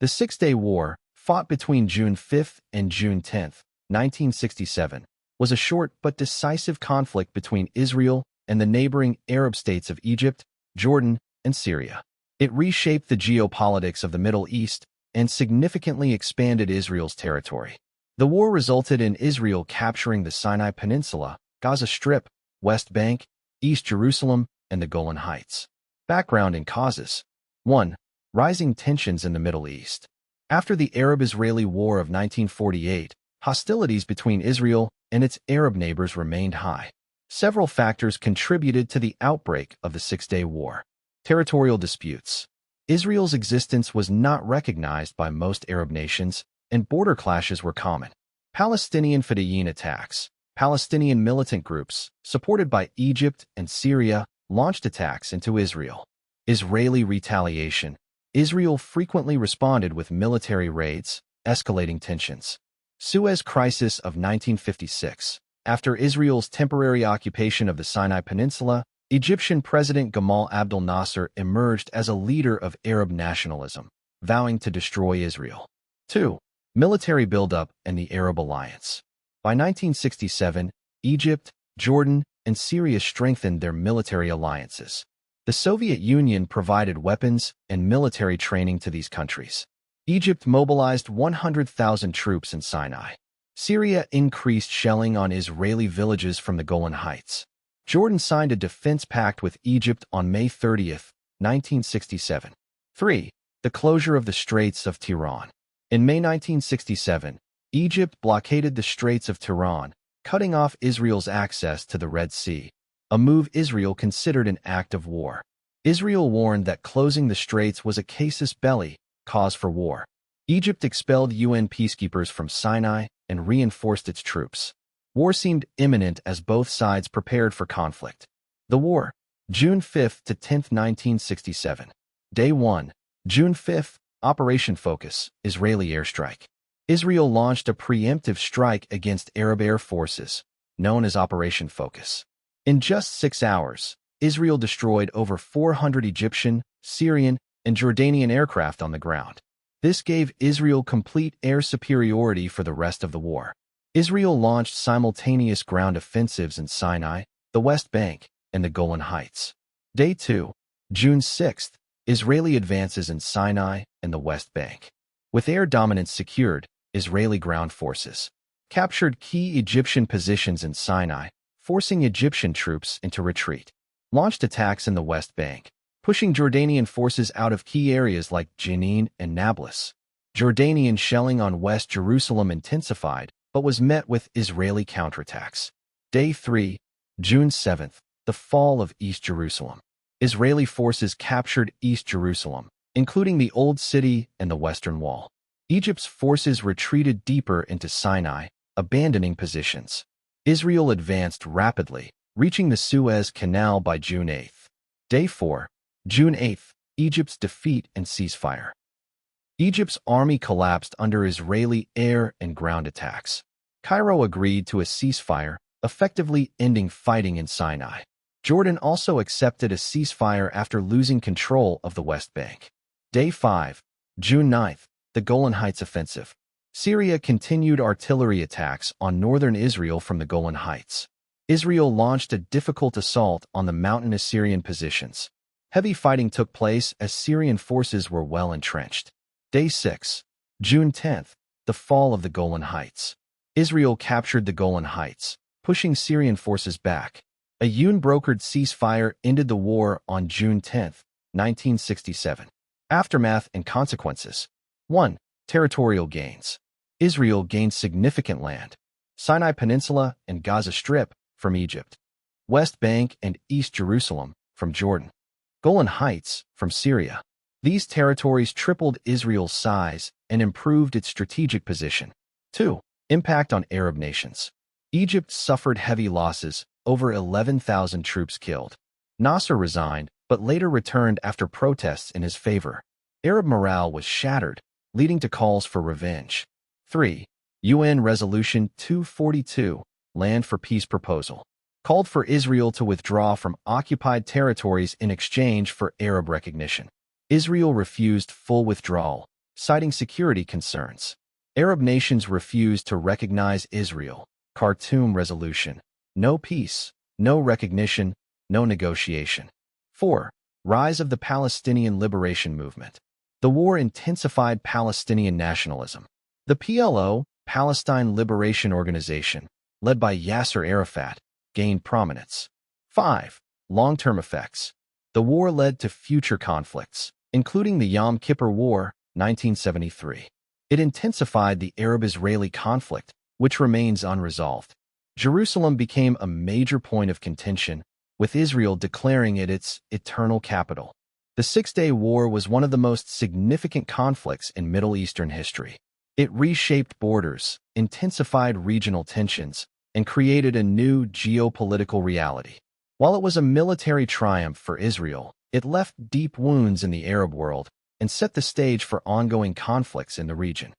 The Six-Day War, fought between June 5 and June 10, 1967, was a short but decisive conflict between Israel and the neighboring Arab states of Egypt, Jordan, and Syria. It reshaped the geopolitics of the Middle East and significantly expanded Israel's territory. The war resulted in Israel capturing the Sinai Peninsula, Gaza Strip, West Bank, East Jerusalem, and the Golan Heights. Background and causes. 1. Rising tensions in the Middle East. After the Arab-Israeli War of 1948, hostilities between Israel and its Arab neighbors remained high. Several factors contributed to the outbreak of the Six-Day War. Territorial disputes. Israel's existence was not recognized by most Arab nations, and border clashes were common. Palestinian Fedayeen attacks. Palestinian militant groups, supported by Egypt and Syria, launched attacks into Israel. Israeli retaliation. Israel frequently responded with military raids, escalating tensions. Suez Crisis of 1956. After Israel's temporary occupation of the Sinai Peninsula, Egyptian President Gamal Abdel Nasser emerged as a leader of Arab nationalism, vowing to destroy Israel. 2. Military buildup and the Arab alliance. By 1967, Egypt, Jordan, and Syria strengthened their military alliances. The Soviet Union provided weapons and military training to these countries. Egypt mobilized 100,000 troops in Sinai. Syria increased shelling on Israeli villages from the Golan Heights. Jordan signed a defense pact with Egypt on May 30, 1967. 3. The closure of the Straits of Tiran. In May 1967, Egypt blockaded the Straits of Tiran, cutting off Israel's access to the Red Sea, a move Israel considered an act of war. Israel warned that closing the straits was a casus belli, cause for war. Egypt expelled UN peacekeepers from Sinai and reinforced its troops. War seemed imminent as both sides prepared for conflict. The war, June 5 to 10, 1967. Day 1, June 5, Operation Focus, Israeli airstrike. Israel launched a preemptive strike against Arab air forces, known as Operation Focus. In just 6 hours, Israel destroyed over 400 Egyptian, Syrian, and Jordanian aircraft on the ground. This gave Israel complete air superiority for the rest of the war. Israel launched simultaneous ground offensives in Sinai, the West Bank, and the Golan Heights. Day 2, June 6, Israeli advances in Sinai and the West Bank. With air dominance secured, Israeli ground forces captured key Egyptian positions in Sinai, forcing Egyptian troops into retreat. Launched attacks in the West Bank, pushing Jordanian forces out of key areas like Jenin and Nablus. Jordanian shelling on West Jerusalem intensified, but was met with Israeli counterattacks. Day 3, June 7, the fall of East Jerusalem. Israeli forces captured East Jerusalem, including the Old City and the Western Wall. Egypt's forces retreated deeper into Sinai, abandoning positions. Israel advanced rapidly, reaching the Suez Canal by June 8. Day 4, June 8, Egypt's defeat and ceasefire. Egypt's army collapsed under Israeli air and ground attacks. Cairo agreed to a ceasefire, effectively ending fighting in Sinai. Jordan also accepted a ceasefire after losing control of the West Bank. Day 5, June 9, the Golan Heights offensive. Syria continued artillery attacks on northern Israel from the Golan Heights. Israel launched a difficult assault on the mountainous Syrian positions. Heavy fighting took place as Syrian forces were well entrenched. Day 6, June 10, the fall of the Golan Heights. Israel captured the Golan Heights, pushing Syrian forces back. A UN-brokered ceasefire ended the war on June 10, 1967. Aftermath and consequences. 1. Territorial gains. Israel gained significant land. Sinai Peninsula and Gaza Strip from Egypt. West Bank and East Jerusalem from Jordan. Golan Heights from Syria. These territories tripled Israel's size and improved its strategic position. 2. Impact on Arab nations. Egypt suffered heavy losses, over 11,000 troops killed. Nasser resigned, but later returned after protests in his favor. Arab morale was shattered, leading to calls for revenge. 3. UN Resolution 242, Land for Peace Proposal, called for Israel to withdraw from occupied territories in exchange for Arab recognition. Israel refused full withdrawal, citing security concerns. Arab nations refused to recognize Israel. Khartoum Resolution. No peace, no recognition, no negotiation. 4. Rise of the Palestinian Liberation Movement. The war intensified Palestinian nationalism. The PLO, Palestine Liberation Organization, led by Yasser Arafat, gained prominence. 5. Long-term effects. The war led to future conflicts, including the Yom Kippur War, 1973. It intensified the Arab-Israeli conflict, which remains unresolved. Jerusalem became a major point of contention, with Israel declaring it its eternal capital. The Six-Day War was one of the most significant conflicts in Middle Eastern history. It reshaped borders, intensified regional tensions, and created a new geopolitical reality. While it was a military triumph for Israel, it left deep wounds in the Arab world and set the stage for ongoing conflicts in the region.